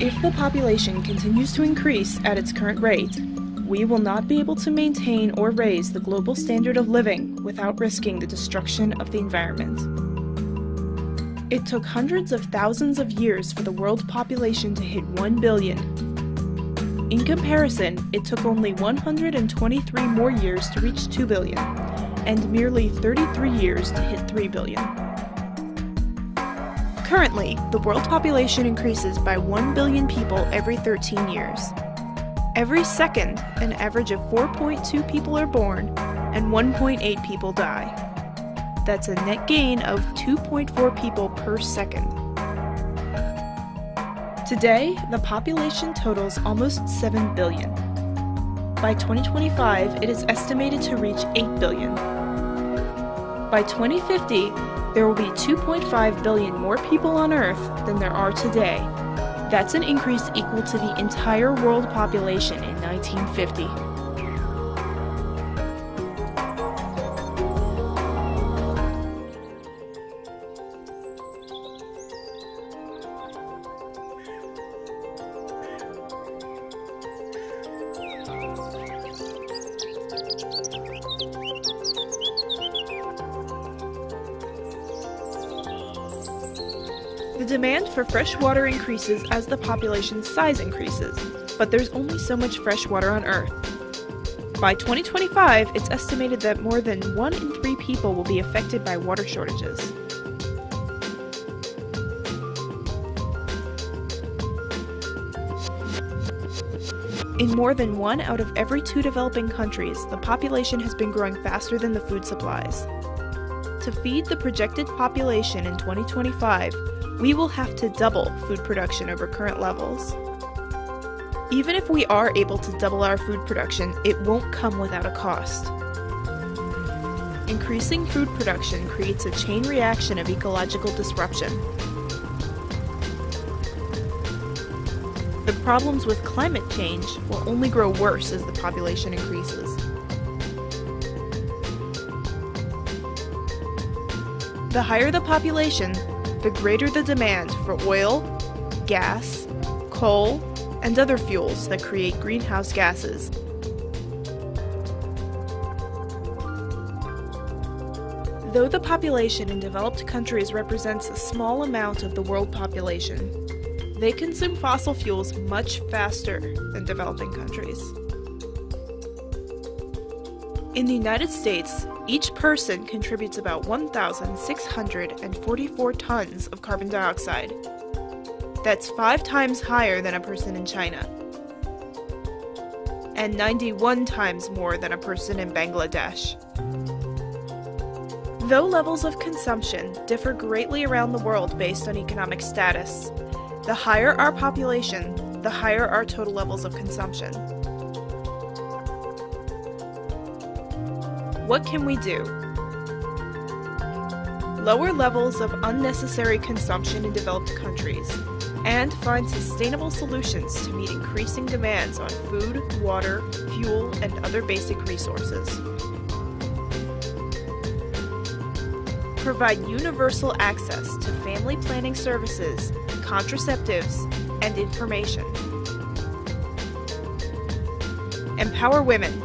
If the population continues to increase at its current rate, we will not be able to maintain or raise the global standard of living without risking the destruction of the environment. It took hundreds of thousands of years for the world population to hit 1 billion. In comparison, it took only 123 more years to reach 2 billion, and merely 33 years to hit 3 billion. Currently, the world population increases by 1 billion people every 13 years. Every second, an average of 4.2 people are born and 1.8 people die. That's a net gain of 2.4 people per second. Today, the population totals almost 7 billion. By 2025, it is estimated to reach 8 billion. By 2050, there will be 2.5 billion more people on Earth than there are today. That's an increase equal to the entire world population in 1950. The demand for fresh water increases as the population's size increases, but there's only so much fresh water on Earth. By 2025, it's estimated that more than 1 in 3 people will be affected by water shortages. In more than 1 out of every 2 developing countries, the population has been growing faster than the food supplies. To feed the projected population in 2025, we will have to double food production over current levels. Even if we are able to double our food production, it won't come without a cost. Increasing food production creates a chain reaction of ecological disruption. The problems with climate change will only grow worse as the population increases. The higher the population, the greater the demand for oil, gas, coal, and other fuels that create greenhouse gases. Though the population in developed countries represents a small amount of the world population, they consume fossil fuels much faster than developing countries. In the United States, each person contributes about 1,644 tons of carbon dioxide. That's 5 times higher than a person in China, and 91 times more than a person in Bangladesh. Though levels of consumption differ greatly around the world based on economic status, the higher our population, the higher our total levels of consumption. What can we do? Lower levels of unnecessary consumption in developed countries, and find sustainable solutions to meet increasing demands on food, water, fuel, and other basic resources. Provide universal access to family planning services, contraceptives, and information. Empower women.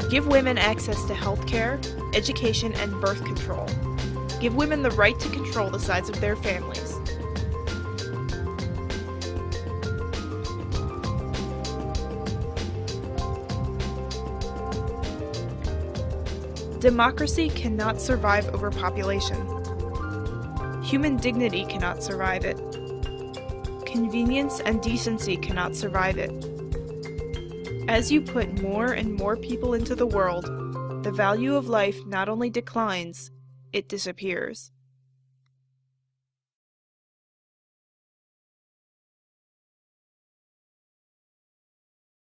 Give women access to healthcare, education, and birth control. Give women the right to control the size of their families. Democracy cannot survive overpopulation. Human dignity cannot survive it. Convenience and decency cannot survive it. As you put more and more people into the world, the value of life not only declines, it disappears.